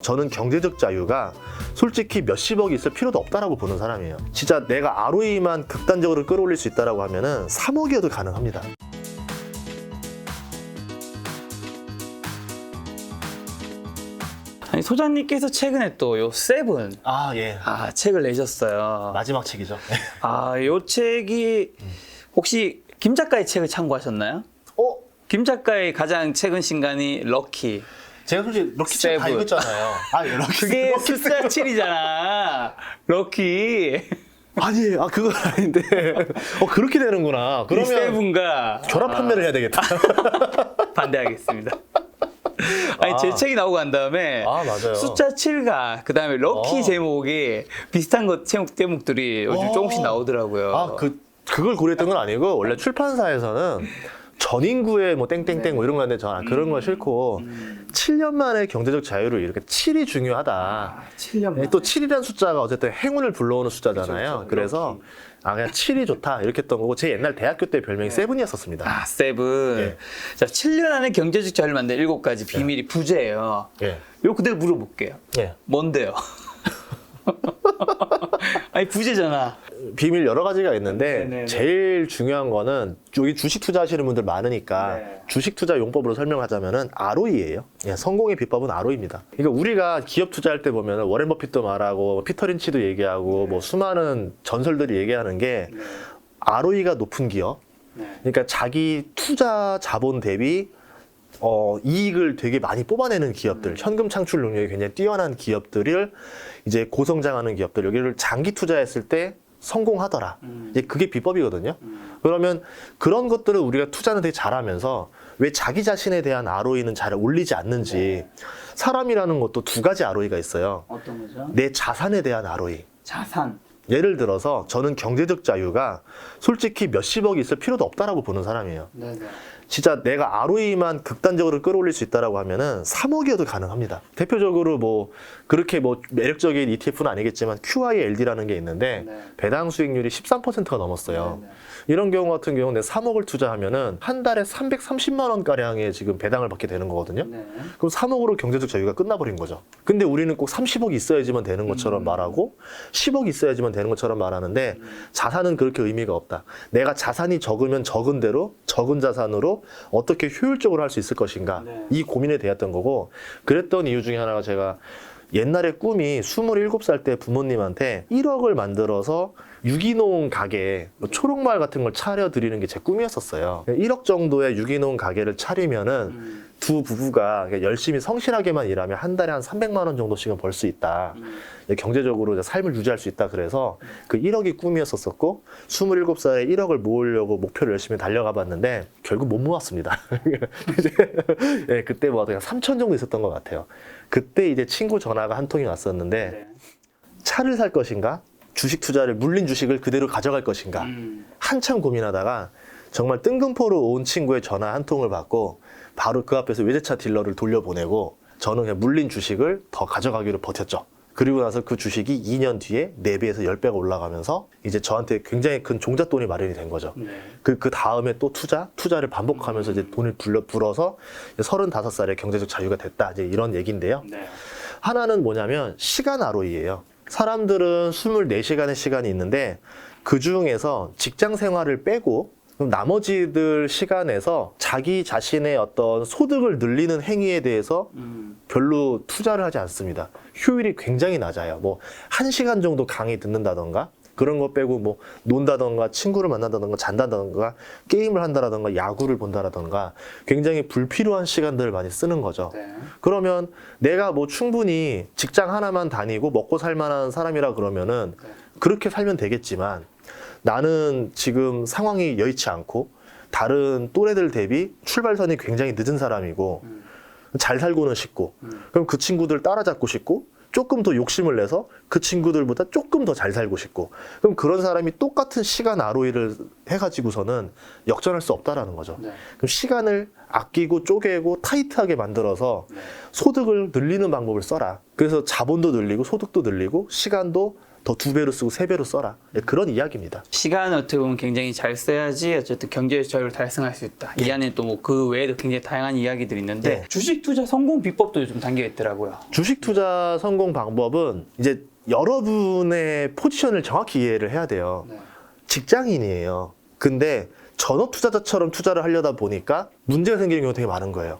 저는 경제적 자유가 솔직히 몇십억이 있을 필요도 없다라고 보는 사람이에요. 진짜 내가 ROE만 극단적으로 끌어올릴 수 있다라고 하면은 3억이어도 가능합니다. 아니, 소장님께서 최근에 또 요 세븐 예. 책을 내셨어요. 마지막 책이죠. 요 책이 혹시 김 작가의 책을 참고하셨나요? 김 작가의 가장 최근 신간이 럭키. 제가 솔직히 럭키 책 다 세븐. 읽었잖아요. 럭키 그게 럭키 숫자 7이잖아. 럭키. 아니에요. 그건 아닌데. 그렇게 되는구나. 이 그러면 세븐과 결합 판매를 해야 되겠다. 반대하겠습니다. 아니 제 책이 나오고 난 다음에 맞아요. 숫자 7과 그 다음에 럭키 제목이 비슷한 것 제목들이 요즘 조금씩 나오더라고요. 그걸 고려했던 건 아니고 원래 출판사에서는 전 인구의 뭐 땡땡땡 뭐 이런 거 하는데 저는 그런 건 싫고 7년 만에 경제적 자유를 이렇게 7이 중요하다. 7년 만에. 또 7이라는 숫자가 어쨌든 행운을 불러오는 숫자잖아요. 그렇죠. 그래서 그냥 7이 좋다 이렇게 했던 거고 제 옛날 대학교 때 별명이 세븐이었었습니다. 세븐. 예. 자, 7년 안에 경제적 자유를 만든 7가지 비밀이 부재예요. 예. 요 그대로 물어볼게요. 예. 뭔데요? 아니 부재잖아. 비밀 여러 가지가 있는데 네네. 제일 중요한 거는 여기 주식 투자하시는 분들 많으니까 네. 주식 투자 용법으로 설명하자면은 ROE예요. 성공의 비법은 ROE입니다. 그러니까 우리가 기업 투자할 때 보면은 워렌 버핏도 말하고 피터 린치도 얘기하고 뭐 수많은 전설들이 얘기하는 게 ROE가 높은 기업. 그러니까 자기 투자 자본 대비 이익을 되게 많이 뽑아내는 기업들, 현금 창출 능력이 굉장히 뛰어난 기업들을 이제 고성장하는 기업들, 여기를 장기 투자했을 때 성공하더라. 이제 그게 비법이거든요. 그러면 그런 것들을 우리가 투자는 되게 잘하면서 왜 자기 자신에 대한 ROE는 잘 올리지 않는지. 사람이라는 것도 두 가지 ROE가 있어요. 어떤 거죠? 내 자산에 대한 ROE. 자산. 예를 들어서 저는 경제적 자유가 솔직히 몇십억이 있을 필요도 없다라고 보는 사람이에요. 네네. 진짜 내가 ROE만 극단적으로 끌어올릴 수 있다라고 하면은 3억이어도 가능합니다. 대표적으로 뭐 그렇게 뭐 매력적인 ETF는 아니겠지만 QILD라는 게 있는데 배당 수익률이 13%가 넘었어요. 이런 경우 같은 경우는 3억을 투자하면은 한 달에 330만 원 가량의 지금 배당을 받게 되는 거거든요. 그럼 3억으로 경제적 자유가 끝나버린 거죠. 근데 우리는 꼭 30억이 있어야지만 되는 것처럼 말하고 10억이 있어야지만 되는 것처럼 말하는데 자산은 그렇게 의미가 없다. 내가 자산이 적으면 적은 대로 적은 자산으로 어떻게 효율적으로 할 수 있을 것인가 이 고민에 대했던 거고 그랬던 이유 중에 하나가 제가 옛날에 꿈이 27살 때 부모님한테 1억을 만들어서 유기농 가게, 초록마을 같은 걸 차려드리는 게 제 꿈이었었어요. 1억 정도의 유기농 가게를 차리면은 두 부부가 열심히 성실하게만 일하면 한 달에 한 300만 원 정도씩은 벌 수 있다. 경제적으로 삶을 유지할 수 있다. 그래서 그 1억이 꿈이었었고 27살에 1억을 모으려고 목표를 열심히 달려가 봤는데 결국 못 모았습니다. 네, 그때 뭐 그냥 3천 정도 있었던 것 같아요. 그때 이제 친구 전화가 한 통이 왔었는데 차를 살 것인가? 주식 투자를 물린 주식을 그대로 가져갈 것인가? 한참 고민하다가 정말 뜬금포로 온 친구의 전화 한 통을 받고 바로 그 앞에서 외제차 딜러를 돌려보내고 저는 그냥 물린 주식을 더 가져가기로 버텼죠. 그리고 나서 그 주식이 2년 뒤에 4배에서 10배가 올라가면서 이제 저한테 굉장히 큰 종잣돈이 마련이 된 거죠. 그 다음에 또 투자를 반복하면서 이제 돈을 불어서 35살에 경제적 자유가 됐다. 이제 이런 얘기인데요. 하나는 뭐냐면 시간 ROE예요. 사람들은 24시간의 시간이 있는데 그 중에서 직장 생활을 빼고 나머지들 시간에서 자기 자신의 어떤 소득을 늘리는 행위에 대해서 별로 투자를 하지 않습니다. 효율이 굉장히 낮아요. 뭐 1시간 정도 강의 듣는다던가 그런 거 빼고 뭐 논다던가 친구를 만난다던가 잔다던가 게임을 한다라던가 야구를 본다라던가 굉장히 불필요한 시간들을 많이 쓰는 거죠. 그러면 내가 뭐 충분히 직장 하나만 다니고 먹고 살 만한 사람이라 그러면은 그렇게 살면 되겠지만 나는 지금 상황이 여의치 않고 다른 또래들 대비 출발선이 굉장히 늦은 사람이고 잘 살고는 싶고 그럼 그 친구들 따라잡고 싶고 조금 더 욕심을 내서 그 친구들보다 조금 더 잘 살고 싶고 그럼 그런 사람이 똑같은 시간 ROE를 해가지고서는 역전할 수 없다라는 거죠. 그럼 시간을 아끼고 쪼개고 타이트하게 만들어서 소득을 늘리는 방법을 써라. 그래서 자본도 늘리고 소득도 늘리고 시간도 더 2배로 쓰고 3배로 써라. 그런 이야기입니다. 시간을 어떻게 보면 굉장히 잘 써야지 어쨌든 경제 자유를 달성할 수 있다. 이 안에 또 뭐 그 외에도 굉장히 다양한 이야기들이 있는데 네. 주식 투자 성공 비법도 좀 담겨 있더라고요. 주식 투자 성공 방법은 이제 여러분의 포지션을 정확히 이해를 해야 돼요. 직장인이에요. 근데 전업 투자자처럼 투자를 하려다 보니까 문제가 생기는 경우가 되게 많은 거예요.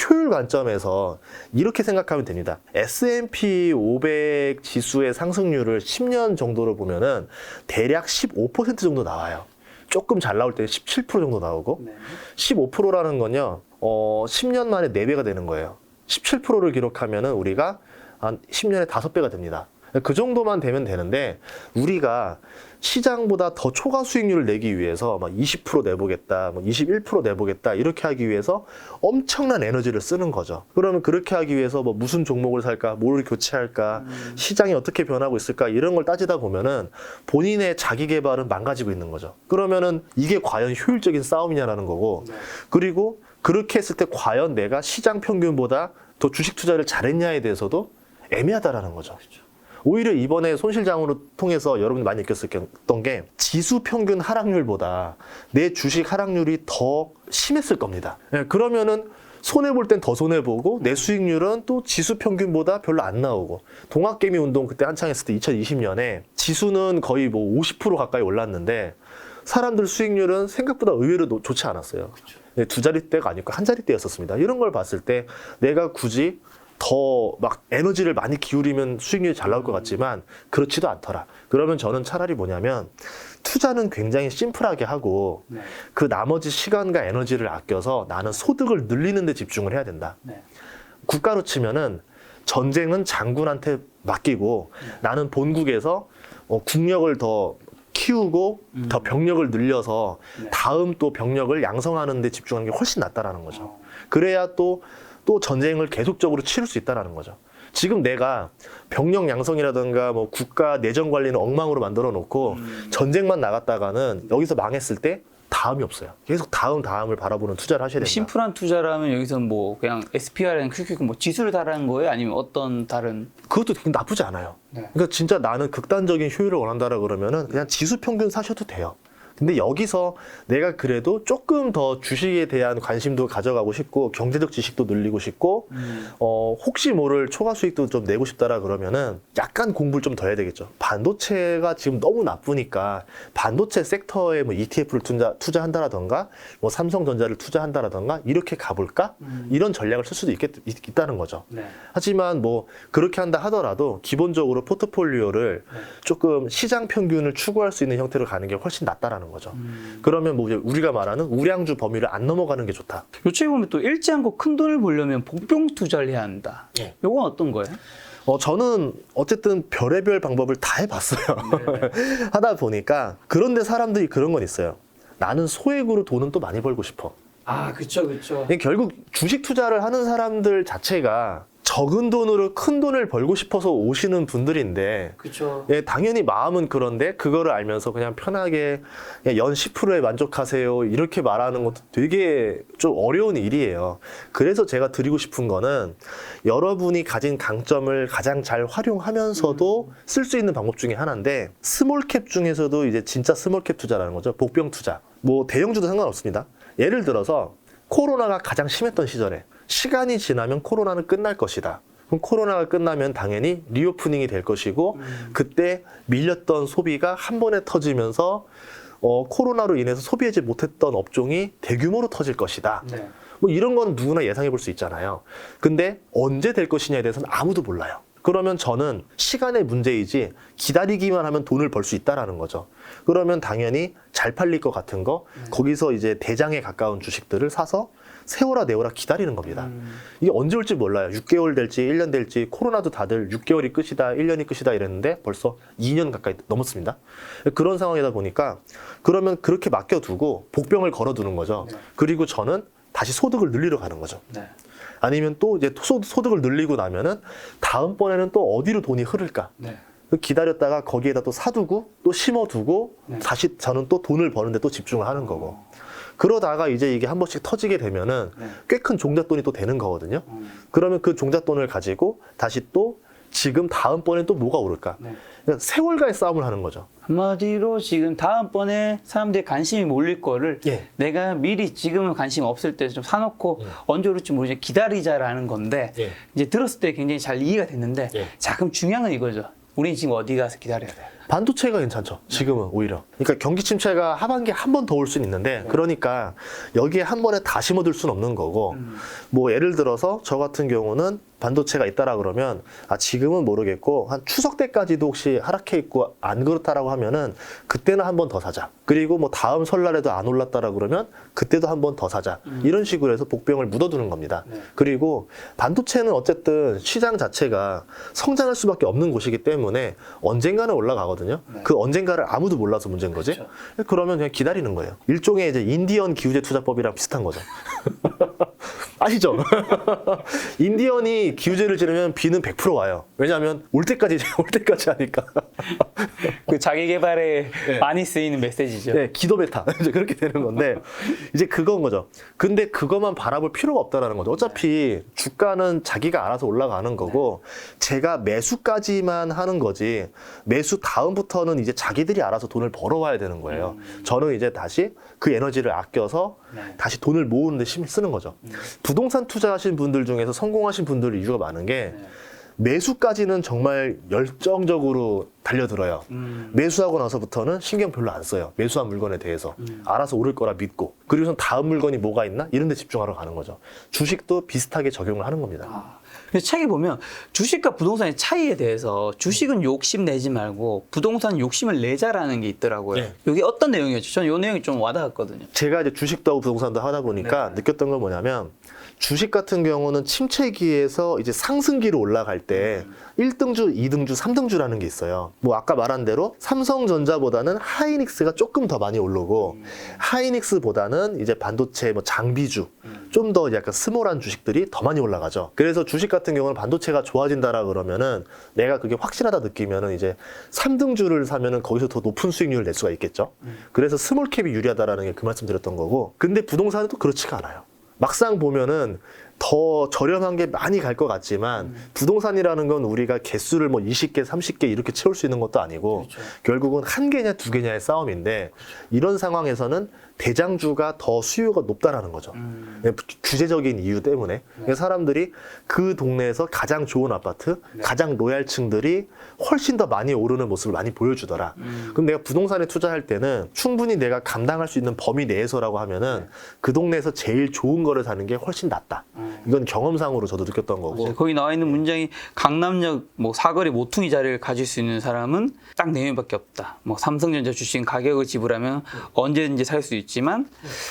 효율 관점에서 이렇게 생각하면 됩니다. S&P 500 지수의 상승률을 10년 정도로 보면은 대략 15% 정도 나와요. 조금 잘 나올 때는 17% 정도 나오고 15%라는 건요. 10년 만에 4배가 되는 거예요. 17%를 기록하면은 우리가 한 10년에 5배가 됩니다. 그 정도만 되면 되는데 우리가 시장보다 더 초과 수익률을 내기 위해서 막 20% 내보겠다, 뭐 21% 내보겠다 이렇게 하기 위해서 엄청난 에너지를 쓰는 거죠. 그러면 그렇게 하기 위해서 뭐 무슨 종목을 살까, 뭘 교체할까, 시장이 어떻게 변하고 있을까 이런 걸 따지다 보면은 본인의 자기 개발은 망가지고 있는 거죠. 그러면은 이게 과연 효율적인 싸움이냐라는 거고, 그리고 그렇게 했을 때 과연 내가 시장 평균보다 더 주식 투자를 잘했냐에 대해서도 애매하다라는 거죠. 오히려 이번에 손실장으로 통해서 여러분들 많이 느꼈던 게 지수 평균 하락률보다 내 주식 하락률이 더 심했을 겁니다. 그러면은 손해볼 땐 더 손해보고 내 수익률은 또 지수 평균보다 별로 안 나오고, 동학개미 운동 그때 한창 했을 때 2020년에 지수는 거의 뭐 50% 가까이 올랐는데 사람들 수익률은 생각보다 의외로 좋지 않았어요. 2자릿대가 아니고 1자릿대였었습니다. 이런 걸 봤을 때 내가 굳이 더 막 에너지를 많이 기울이면 수익률이 잘 나올 것 같지만 그렇지도 않더라. 그러면 저는 차라리 뭐냐면 투자는 굉장히 심플하게 하고 그 나머지 시간과 에너지를 아껴서 나는 소득을 늘리는 데 집중을 해야 된다. 국가로 치면은 전쟁은 장군한테 맡기고 나는 본국에서 국력을 더 키우고 더 병력을 늘려서 다음 또 병력을 양성하는 데 집중하는 게 훨씬 낫다라는 거죠. 그래야 또 전쟁을 계속적으로 치를 수 있다는 거죠. 지금 내가 병력 양성이라든가 뭐 국가 내정 관리는 엉망으로 만들어 놓고 전쟁만 나갔다가는 여기서 망했을 때 다음이 없어요. 계속 다음을 바라보는 투자를 하셔야 된다. 심플한 투자라면 여기서 뭐 그냥 SPR이나 QQQ 뭐 지수를 달하는 거예요? 아니면 어떤 다른? 그것도 되게 나쁘지 않아요. 그러니까 진짜 나는 극단적인 효율을 원한다라 그러면은 그냥 지수 평균 사셔도 돼요. 근데 여기서 내가 그래도 조금 더 주식에 대한 관심도 가져가고 싶고 경제적 지식도 늘리고 싶고 혹시 모를 초과 수익도 좀 내고 싶다라 그러면은 약간 공부를 좀 더 해야 되겠죠. 반도체가 지금 너무 나쁘니까 반도체 섹터에 뭐 ETF를 투자한다라던가 뭐 삼성전자를 투자한다라던가 이렇게 가볼까? 이런 전략을 쓸 수도 있다는 거죠. 하지만 뭐 그렇게 한다 하더라도 기본적으로 포트폴리오를 조금 시장 평균을 추구할 수 있는 형태로 가는 게 훨씬 낫다라는 거죠. 그러면 뭐 우리가 말하는 우량주 범위를 안 넘어가는 게 좋다. 요 책에 보면 또 잃지 않고 큰 돈을 벌려면 복병 투자를 해야 한다. 요건 어떤 거예요? 저는 어쨌든 별의별 방법을 다 해봤어요. 하다 보니까 그런데 사람들이 그런 건 있어요. 나는 소액으로 돈은 또 많이 벌고 싶어. 아, 그쵸. 결국 주식 투자를 하는 사람들 자체가 적은 돈으로 큰 돈을 벌고 싶어서 오시는 분들인데, 그쵸. 예, 당연히 마음은 그런데 그거를 알면서 그냥 편하게 그냥 연 10%에 만족하세요 이렇게 말하는 것도 되게 좀 어려운 일이에요. 그래서 제가 드리고 싶은 거는 여러분이 가진 강점을 가장 잘 활용하면서도 쓸 수 있는 방법 중에 하나인데, 스몰캡 중에서도 이제 진짜 스몰캡 투자라는 거죠. 복병 투자. 뭐 대형주도 상관없습니다. 예를 들어서 코로나가 가장 심했던 시절에 시간이 지나면 코로나는 끝날 것이다. 그럼 코로나가 끝나면 당연히 리오프닝이 될 것이고 그때 밀렸던 소비가 한 번에 터지면서 코로나로 인해서 소비하지 못했던 업종이 대규모로 터질 것이다. 뭐 이런 건 누구나 예상해 볼 수 있잖아요. 근데 언제 될 것이냐에 대해서는 아무도 몰라요. 그러면 저는 시간의 문제이지 기다리기만 하면 돈을 벌 수 있다라는 거죠. 그러면 당연히 잘 팔릴 것 같은 거, 거기서 이제 대장에 가까운 주식들을 사서 세월아 내월아 기다리는 겁니다. 이게 언제 올지 몰라요. 6개월 될지 1년 될지. 코로나도 다들 6개월이 끝이다 1년이 끝이다 이랬는데 벌써 2년 가까이 넘었습니다. 그런 상황이다 보니까 그러면 그렇게 맡겨두고 복병을 걸어두는 거죠. 그리고 저는 다시 소득을 늘리러 가는 거죠. 아니면 또 이제 소득을 늘리고 나면은 다음번에는 또 어디로 돈이 흐를까? 기다렸다가 거기에다 또 사두고 또 심어두고 다시 저는 또 돈을 버는데 또 집중을 하는 거고. 그러다가 이제 이게 한 번씩 터지게 되면은 꽤 큰 종잣돈이 또 되는 거거든요. 그러면 그 종잣돈을 가지고 다시 또 지금 다음번에 또 뭐가 오를까? 네. 그러니까 세월과의 싸움을 하는 거죠. 한마디로 지금 다음번에 사람들이 관심이 몰릴 거를 예. 내가 미리 지금은 관심 없을 때 좀 사놓고 언제 오를지 모르지 기다리자라는 건데 예. 이제 들었을 때 굉장히 잘 이해가 됐는데 예. 자 그럼 중요한 건 이거죠. 우리는 지금 어디 가서 기다려야 돼요? 반도체가 괜찮죠. 지금은 오히려. 그러니까 경기 침체가 하반기에 한 번 더 올 수는 있는데 그러니까 여기에 한 번에 다 심어둘 수는 없는 거고 뭐 예를 들어서 저 같은 경우는 반도체가 있다라 그러면 아 지금은 모르겠고 한 추석 때까지도 혹시 하락해 있고 안 그렇다라고 하면은 그때는 한 번 더 사자. 그리고 뭐 다음 설날에도 안 올랐다라 그러면 그때도 한 번 더 사자. 이런 식으로 해서 복병을 묻어두는 겁니다. 그리고 반도체는 어쨌든 시장 자체가 성장할 수밖에 없는 곳이기 때문에 언젠가는 올라가거든요. 그 언젠가를 아무도 몰라서 문제인 거지. 그렇죠. 그러면 그냥 기다리는 거예요. 일종의 이제 인디언 기후제 투자법이랑 비슷한 거죠. 아시죠? 인디언이 기후제를 지르면 비는 100% 와요. 왜냐하면 올 때까지 하니까. 그 자기 개발에 많이 쓰이는 메시지죠. 네, 기도 베타. 이제 그렇게 되는 건데, 이제 그건 거죠. 근데 그것만 바라볼 필요가 없다라는 거죠. 어차피 주가는 자기가 알아서 올라가는 거고, 제가 매수까지만 하는 거지, 매수 다음부터는 이제 자기들이 알아서 돈을 벌어와야 되는 거예요. 저는 이제 다시 그 에너지를 아껴서 다시 돈을 모으는 데 쓰는 거죠. 부동산 투자하신 분들 중에서 성공하신 분들 이유가 많은 게, 매수까지는 정말 열정적으로 달려들어요. 매수하고 나서부터는 신경 별로 안 써요. 매수한 물건에 대해서. 알아서 오를 거라 믿고. 그리고선 다음 물건이 뭐가 있나? 이런 데 집중하러 가는 거죠. 주식도 비슷하게 적용을 하는 겁니다. 그래서 책에 보면 주식과 부동산의 차이에 대해서 주식은 욕심 내지 말고 부동산 욕심을 내자라는 게 있더라고요. 네. 이게 어떤 내용이었죠? 저는 이 내용이 좀 와닿았거든요. 제가 이제 주식도 하고 부동산도 하다 보니까 느꼈던 건 뭐냐면 주식 같은 경우는 침체기에서 이제 상승기로 올라갈 때 1등주, 2등주, 3등주라는 게 있어요. 뭐 아까 말한 대로 삼성전자보다는 하이닉스가 조금 더 많이 오르고 하이닉스보다는 이제 반도체 뭐 장비주 좀 더 약간 스몰한 주식들이 더 많이 올라가죠. 그래서 주식 같은 경우는 반도체가 좋아진다라 그러면은 내가 그게 확실하다 느끼면은 이제 3등주를 사면은 거기서 더 높은 수익률을 낼 수가 있겠죠. 그래서 스몰캡이 유리하다라는 게 그 말씀 드렸던 거고. 근데 부동산은 또 그렇지가 않아요. 막상 보면은 더 저렴한 게 많이 갈 것 같지만 부동산이라는 건 우리가 개수를 뭐 20개, 30개 이렇게 채울 수 있는 것도 아니고 그렇죠. 결국은 한 개냐 두 개냐의 싸움인데 이런 상황에서는 대장주가 더 수요가 높다라는 거죠. 규제적인 이유 때문에. 그러니까 사람들이 그 동네에서 가장 좋은 아파트, 가장 로얄층들이 훨씬 더 많이 오르는 모습을 많이 보여주더라. 그럼 내가 부동산에 투자할 때는 충분히 내가 감당할 수 있는 범위 내에서라고 하면은 그 동네에서 제일 좋은 거를 사는 게 훨씬 낫다. 이건 경험상으로 저도 느꼈던 거고. 맞아요. 거기 나와 있는 문장이 강남역 뭐 사거리 모퉁이 자리를 가질 수 있는 사람은 딱 4명밖에 없다. 뭐 삼성전자 주식 가격을 지불하면 언제든지 살 수 있지만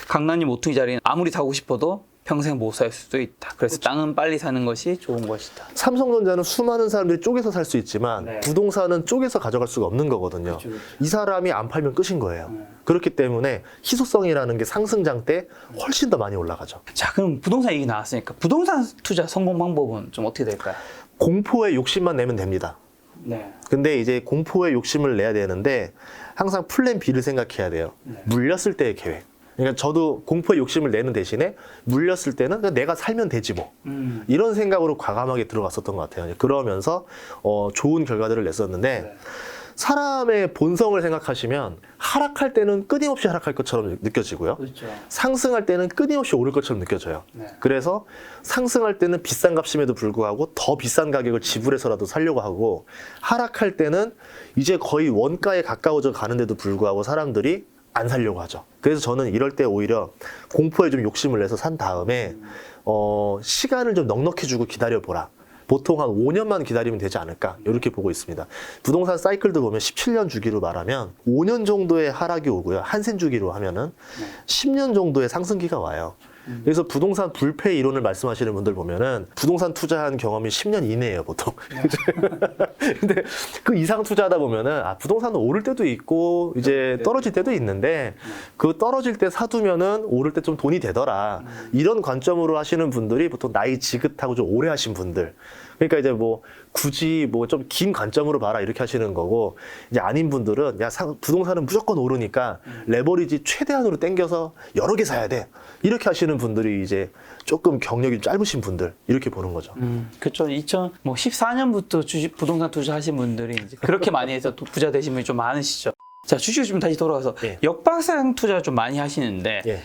강남역 모퉁이 자리는 아무리 사고 싶어도 평생 못 살 수도 있다. 그래서 땅은 빨리 사는 것이 좋은 것이다. 삼성전자는 수많은 사람들이 쪼개서 살 수 있지만 부동산은 쪼개서 가져갈 수가 없는 거거든요. 그렇죠. 이 사람이 안 팔면 끝인 거예요. 그렇기 때문에 희소성이라는 게 상승장 때 훨씬 더 많이 올라가죠. 자, 그럼 부동산 얘기 나왔으니까 부동산 투자 성공 방법은 좀 어떻게 될까요? 공포의 욕심만 내면 됩니다. 네. 근데 이제 공포의 욕심을 내야 되는데 항상 플랜 B를 생각해야 돼요. 물렸을 때의 계획. 그러니까 저도 공포의 욕심을 내는 대신에 물렸을 때는 그냥 내가 살면 되지 뭐. 이런 생각으로 과감하게 들어갔었던 것 같아요. 그러면서 좋은 결과들을 냈었는데 사람의 본성을 생각하시면 하락할 때는 끊임없이 하락할 것처럼 느껴지고요. 그렇죠. 상승할 때는 끊임없이 오를 것처럼 느껴져요. 네. 그래서 상승할 때는 비싼 값임에도 불구하고 더 비싼 가격을 지불해서라도 살려고 하고 하락할 때는 이제 거의 원가에 가까워져 가는데도 불구하고 사람들이 안 살려고 하죠. 그래서 저는 이럴 때 오히려 공포에 좀 욕심을 내서 산 다음에 시간을 좀 넉넉히 주고 기다려보라. 보통 한 5년만 기다리면 되지 않을까 이렇게 보고 있습니다. 부동산 사이클도 보면 17년 주기로 말하면 5년 정도의 하락이 오고요. 한센 주기로 하면은 10년 정도의 상승기가 와요. 그래서 부동산 불패 이론을 말씀하시는 분들 보면은 부동산 투자한 경험이 10년 이내예요, 보통. 근데 그 이상 투자하다 보면은 부동산은 오를 때도 있고 이제 떨어질 때도 있는데 그 떨어질 때 사두면은 오를 때 좀 돈이 되더라. 이런 관점으로 하시는 분들이 보통 나이 지긋하고 좀 오래 하신 분들. 그러니까 이제 뭐 굳이 뭐 좀 긴 관점으로 봐라 이렇게 하시는 거고, 이제 아닌 분들은 야 부동산은 무조건 오르니까 레버리지 최대한으로 당겨서 여러 개 사야 돼 이렇게 하시는 분들이 이제 조금 경력이 짧으신 분들 이렇게 보는 거죠. 그렇죠. 2014년부터 부동산 투자하신 분들이 이제 그렇게 많이 해서 또 부자 되신 분이 좀 많으시죠. 자, 주식 좀 다시 돌아가서 예. 역발상 투자 좀 많이 하시는데 예.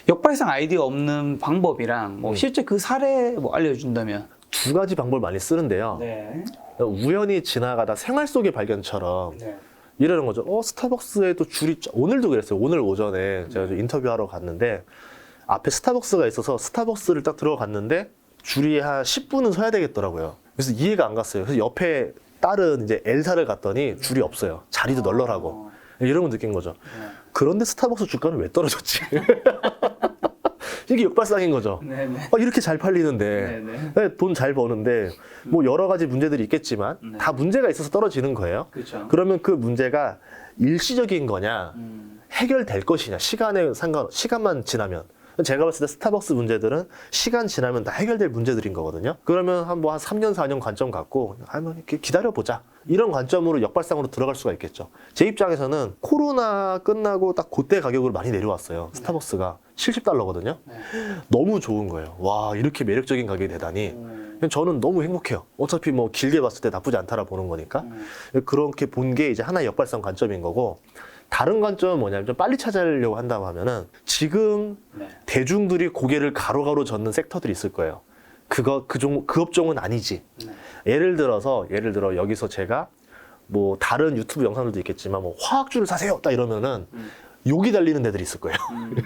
역발상 아이디어 없는 방법이랑 뭐 실제 그 사례 뭐 알려준다면. 두 가지 방법을 많이 쓰는데요. 네. 우연히 지나가다 생활 속의 발견처럼 네. 이러는 거죠. 스타벅스에도 줄이 오늘도 그랬어요. 오늘 오전에 제가 좀 인터뷰하러 갔는데 앞에 스타벅스가 있어서 스타벅스를 딱 들어갔는데 줄이 한 10분은 서야 되겠더라고요. 그래서 이해가 안 갔어요. 그래서 옆에 다른 이제 엘사를 갔더니 줄이 없어요. 자리도 널널하고 이런 거 느낀 거죠. 그런데 스타벅스 주가는 왜 떨어졌지? 이게 역발상인 거죠. 네네. 이렇게 잘 팔리는데 네네. 돈 잘 버는데 뭐 여러 가지 문제들이 있겠지만 다 문제가 있어서 떨어지는 거예요. 그렇죠. 그러면 그 문제가 일시적인 거냐 해결될 것이냐 시간만 지나면, 제가 봤을 때 스타벅스 문제들은 시간 지나면 다 해결될 문제들인 거거든요. 그러면 한 3년 4년 관점 갖고 한번 이렇게 기다려보자 이런 관점으로 역발상으로 들어갈 수가 있겠죠. 제 입장에서는 코로나 끝나고 딱 그때 가격으로 많이 내려왔어요. 스타벅스가 $70거든요. 너무 좋은 거예요. 와, 이렇게 매력적인 가격이 되다니. 저는 너무 행복해요. 어차피 뭐 길게 봤을 때 나쁘지 않다라 보는 거니까. 그렇게 본 게 이제 하나의 역발상 관점인 거고, 다른 관점은 뭐냐면 좀 빨리 찾으려고 한다고 하면은 지금 대중들이 고개를 가로가로 젓는 섹터들이 있을 거예요. 그 업종은 아니지. 예를 들어 여기서 제가 뭐 다른 유튜브 영상들도 있겠지만 뭐 화학주를 사세요 딱 이러면은 욕이 달리는 데들이 있을 거예요.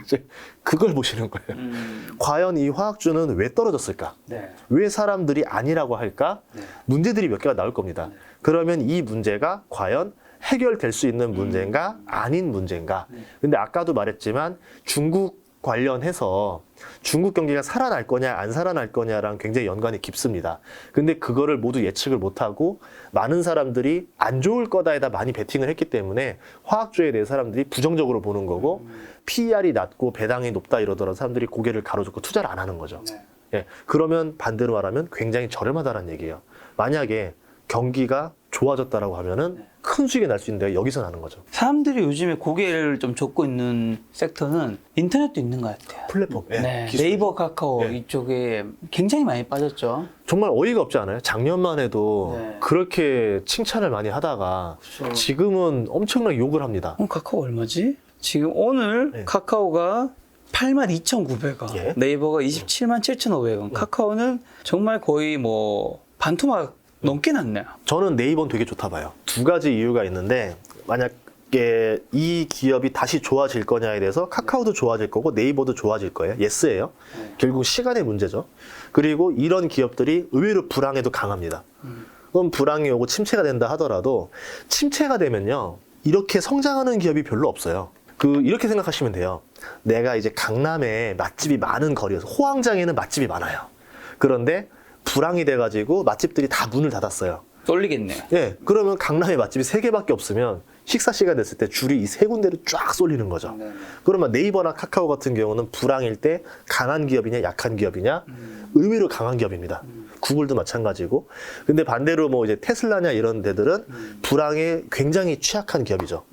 이제 그걸 보시는 거예요. 과연 이 화학주는 왜 떨어졌을까? 네. 왜 사람들이 아니라고 할까? 문제들이 몇 개가 나올 겁니다. 그러면 이 문제가 과연 해결될 수 있는 문제인가 아닌 문제인가. 근데 아까도 말했지만 중국 관련해서 중국 경기가 살아날 거냐 안 살아날 거냐랑 굉장히 연관이 깊습니다. 근데 그거를 모두 예측을 못하고 많은 사람들이 안 좋을 거다에다 많이 베팅을 했기 때문에 화학주에 대해 사람들이 부정적으로 보는 거고, PER이 낮고 배당이 높다 이러더라도 사람들이 고개를 가로젓고 투자를 안 하는 거죠. 예, 그러면 반대로 말하면 굉장히 저렴하다는 얘기예요. 만약에 경기가 좋아졌다라고 하면은 큰 수익이 날 수 있는데 여기서 나는 거죠. 사람들이 요즘에 고개를 좀 젓고 있는 섹터는 인터넷도 있는 것 같아요. 플랫폼. 예, 네, 기술. 네이버, 카카오 이쪽에 굉장히 많이 빠졌죠. 정말 어이가 없지 않아요? 작년만 해도 네. 그렇게 칭찬을 많이 하다가 그렇죠. 지금은 엄청나게 욕을 합니다. 카카오 얼마지? 지금 오늘 네. 카카오가 82,900원, 예. 네이버가 277,500원, 카카오는 정말 거의 뭐 반토막 넘게 났네요. 저는 네이버는 되게 좋다 봐요. 두 가지 이유가 있는데, 만약에 이 기업이 다시 좋아질 거냐에 대해서 카카오도 좋아질 거고 네이버도 좋아질 거예요. 예스예요. 결국 시간의 문제죠. 그리고 이런 기업들이 의외로 불황에도 강합니다. 그럼 불황이 오고 침체가 된다 하더라도 침체가 되면요, 이렇게 성장하는 기업이 별로 없어요. 이렇게 생각하시면 돼요. 내가 이제 강남에 맛집이 많은 거리여서 호황장에는 맛집이 많아요. 그런데 불황이 돼가지고 맛집들이 다 문을 닫았어요. 쏠리겠네요. 예, 그러면 강남에 맛집이 3개밖에 없으면 식사 시간 됐을 때 줄이 이 3군데로 쫙 쏠리는 거죠. 그러면 네이버나 카카오 같은 경우는 불황일 때 강한 기업이냐 약한 기업이냐, 의외로 강한 기업입니다. 구글도 마찬가지고. 근데 반대로 뭐 이제 테슬라냐 이런 데들은 불황에 굉장히 취약한 기업이죠.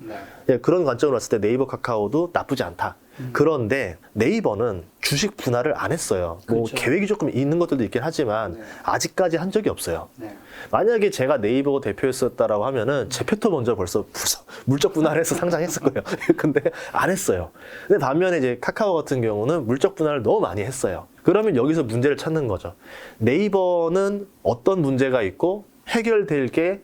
예, 그런 관점으로 봤을 때 네이버, 카카오도 나쁘지 않다. 그런데 네이버는 주식 분할을 안 했어요. 뭐 그렇죠. 계획이 조금 있는 것들도 있긴 하지만 아직까지 한 적이 없어요. 네. 만약에 제가 네이버 대표였었다라고 하면은 제 표도 먼저 벌써 물적 분할해서 상장했을 거예요. 근데 안 했어요. 근데 반면에 이제 카카오 같은 경우는 물적 분할을 너무 많이 했어요. 그러면 여기서 문제를 찾는 거죠. 네이버는 어떤 문제가 있고 해결될 게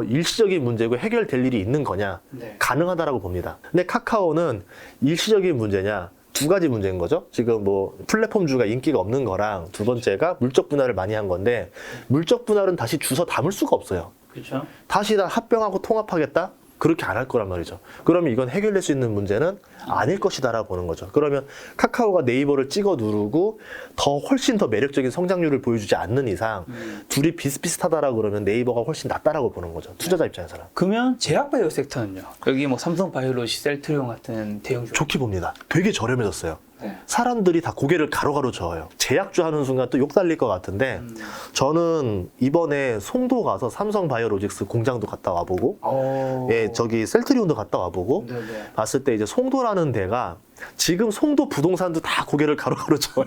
일시적인 문제고 해결될 일이 있는 거냐, 가능하다라고 봅니다. 근데 카카오는 일시적인 문제냐, 두 가지 문제인 거죠. 지금 뭐 플랫폼주가 인기가 없는 거랑 두 번째가 물적 분할을 많이 한 건데, 물적 분할은 다시 주워 담을 수가 없어요. 그렇죠. 다시 다 합병하고 통합하겠다? 그렇게 안 할 거란 말이죠. 그러면 이건 해결될 수 있는 문제는 아닐 것이다라고 보는 거죠. 그러면 카카오가 네이버를 찍어 누르고 훨씬 더 매력적인 성장률을 보여주지 않는 이상 둘이 비슷비슷하다라고 그러면 네이버가 훨씬 낫다라고 보는 거죠. 투자자 입장에서는. 그러면 제약바이오 섹터는요? 여기 뭐 삼성바이오로직, 셀트리온 같은 대형 좋게 봅니다. 되게 저렴해졌어요. 네. 사람들이 다 고개를 가로가로 저어요. 제약주 하는 순간 또 욕 달릴 것 같은데 저는 이번에 송도 가서 삼성바이오로직스 공장도 갔다 와보고 예, 저기 셀트리온도 갔다 와보고 네네. 봤을 때 이제 송도라는 데가 지금 송도 부동산도 다 고개를 가로가로 저어요.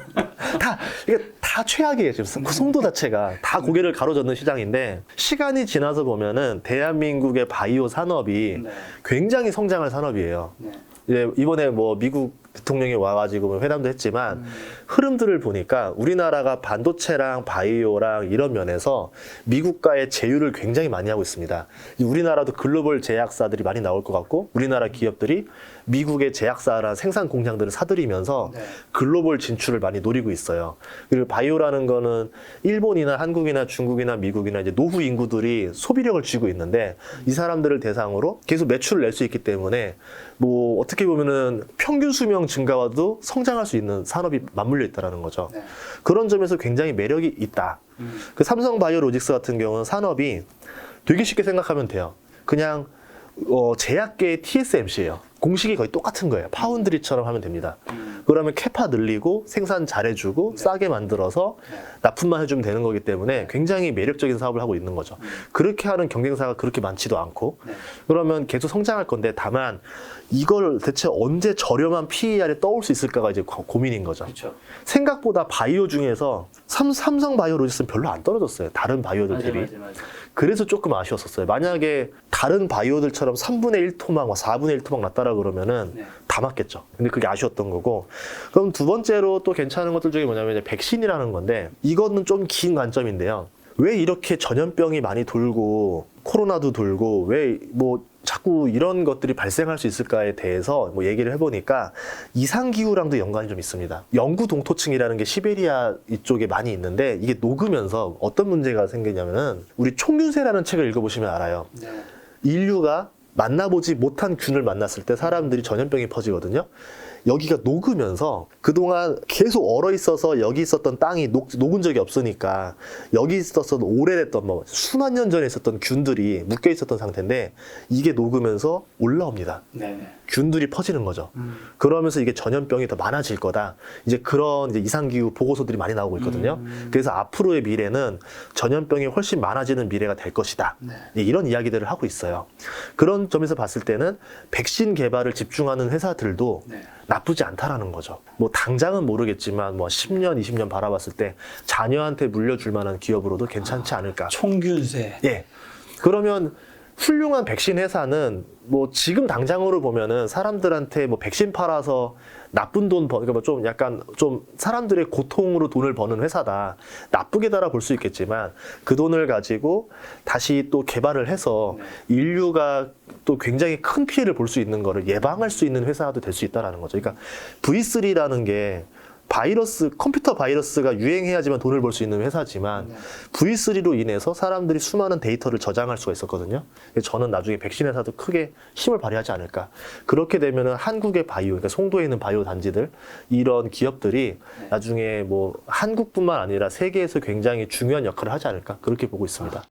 이게 다 최악이에요. 지금 송도 자체가 다 고개를 가로젓는 시장인데 시간이 지나서 보면은 대한민국의 바이오 산업이 네. 굉장히 성장할 산업이에요. 네. 이제 이번에 뭐 미국 대통령이 와가지고 회담도 했지만 흐름들을 보니까 우리나라가 반도체랑 바이오랑 이런 면에서 미국과의 제휴를 굉장히 많이 하고 있습니다. 우리나라도 글로벌 제약사들이 많이 나올 것 같고 우리나라 기업들이 미국의 제약사랑 생산 공장들을 사들이면서 네. 글로벌 진출을 많이 노리고 있어요. 그리고 바이오라는 거는 일본이나 한국이나 중국이나 미국이나 이제 노후 인구들이 소비력을 쥐고 있는데 이 사람들을 대상으로 계속 매출을 낼 수 있기 때문에 뭐 어떻게 보면은 평균 수명 증가와도 성장할 수 있는 산업이 맞물려 있다라는 거죠. 네. 그런 점에서 굉장히 매력이 있다. 그 삼성바이오로직스 같은 경우는 산업이 되게 쉽게 생각하면 돼요. 그냥 제약계의 TSMC예요. 공식이 거의 똑같은 거예요. 파운드리처럼 하면 됩니다. 그러면 캐파 늘리고 생산 잘해주고 싸게 만들어서 납품만 해주면 되는 거기 때문에 굉장히 매력적인 사업을 하고 있는 거죠. 그렇게 하는 경쟁사가 그렇게 많지도 않고 그러면 계속 성장할 건데 다만 이걸 대체 언제 저렴한 PER에 떠올 수 있을까가 이제 고민인 거죠. 그렇죠. 생각보다 바이오 중에서 삼성 바이오로직스는 별로 안 떨어졌어요. 다른 바이오들 대비. 그래서 조금 아쉬웠었어요. 만약에 다른 바이오들처럼 3분의 1 토막, 4분의 1 토막 났다라 그러면은 네. 다 맞겠죠. 근데 그게 아쉬웠던 거고. 그럼 두 번째로 또 괜찮은 것들 중에 뭐냐면 이제 백신이라는 건데 이거는 좀 긴 관점인데요. 왜 이렇게 전염병이 많이 돌고 코로나도 돌고 왜 뭐 자꾸 이런 것들이 발생할 수 있을까에 대해서 뭐 얘기를 해보니까 이상기후랑도 연관이 좀 있습니다. 영구 동토층이라는 게 시베리아 이쪽에 많이 있는데 이게 녹으면서 어떤 문제가 생기냐면은 우리 총균세라는 책을 읽어보시면 알아요. 네. 인류가 만나보지 못한 균을 만났을 때 사람들이 전염병이 퍼지거든요. 여기가 녹으면서 그동안 계속 얼어 있어서 여기 있었던 땅이 녹은 적이 없으니까 여기 있었던 오래됐던 뭐 수만 년 전에 있었던 균들이 묶여 있었던 상태인데 이게 녹으면서 올라옵니다. 네네. 균들이 퍼지는 거죠. 그러면서 이게 전염병이 더 많아질 거다. 이제 그런 이제 이상기후 보고서들이 많이 나오고 있거든요. 그래서 앞으로의 미래는 전염병이 훨씬 많아지는 미래가 될 것이다. 네. 이런 이야기들을 하고 있어요. 그런 점에서 봤을 때는 백신 개발을 집중하는 회사들도 네. 나쁘지 않다라는 거죠. 뭐 당장은 모르겠지만 뭐 10년, 20년 바라봤을 때 자녀한테 물려줄 만한 기업으로도 괜찮지 않을까. 총균세. 예. 그러면 훌륭한 백신 회사는 뭐 지금 당장으로 보면은 사람들한테 뭐 백신 팔아서 나쁜 돈 그러니까 뭐 좀 약간 좀 사람들의 고통으로 돈을 버는 회사다. 나쁘게다라 볼 수 있겠지만 그 돈을 가지고 다시 또 개발을 해서 인류가 또 굉장히 큰 피해를 볼 수 있는 거를 예방할 수 있는 회사도 될 수 있다라는 거죠. 그러니까 V3라는 게 바이러스, 컴퓨터 바이러스가 유행해야지만 돈을 벌 수 있는 회사지만 V3로 인해서 사람들이 수많은 데이터를 저장할 수가 있었거든요. 그래서 저는 나중에 백신 회사도 크게 힘을 발휘하지 않을까. 그렇게 되면은 한국의 바이오, 그러니까 송도에 있는 바이오 단지들 이런 기업들이 나중에 뭐 한국뿐만 아니라 세계에서 굉장히 중요한 역할을 하지 않을까 그렇게 보고 있습니다.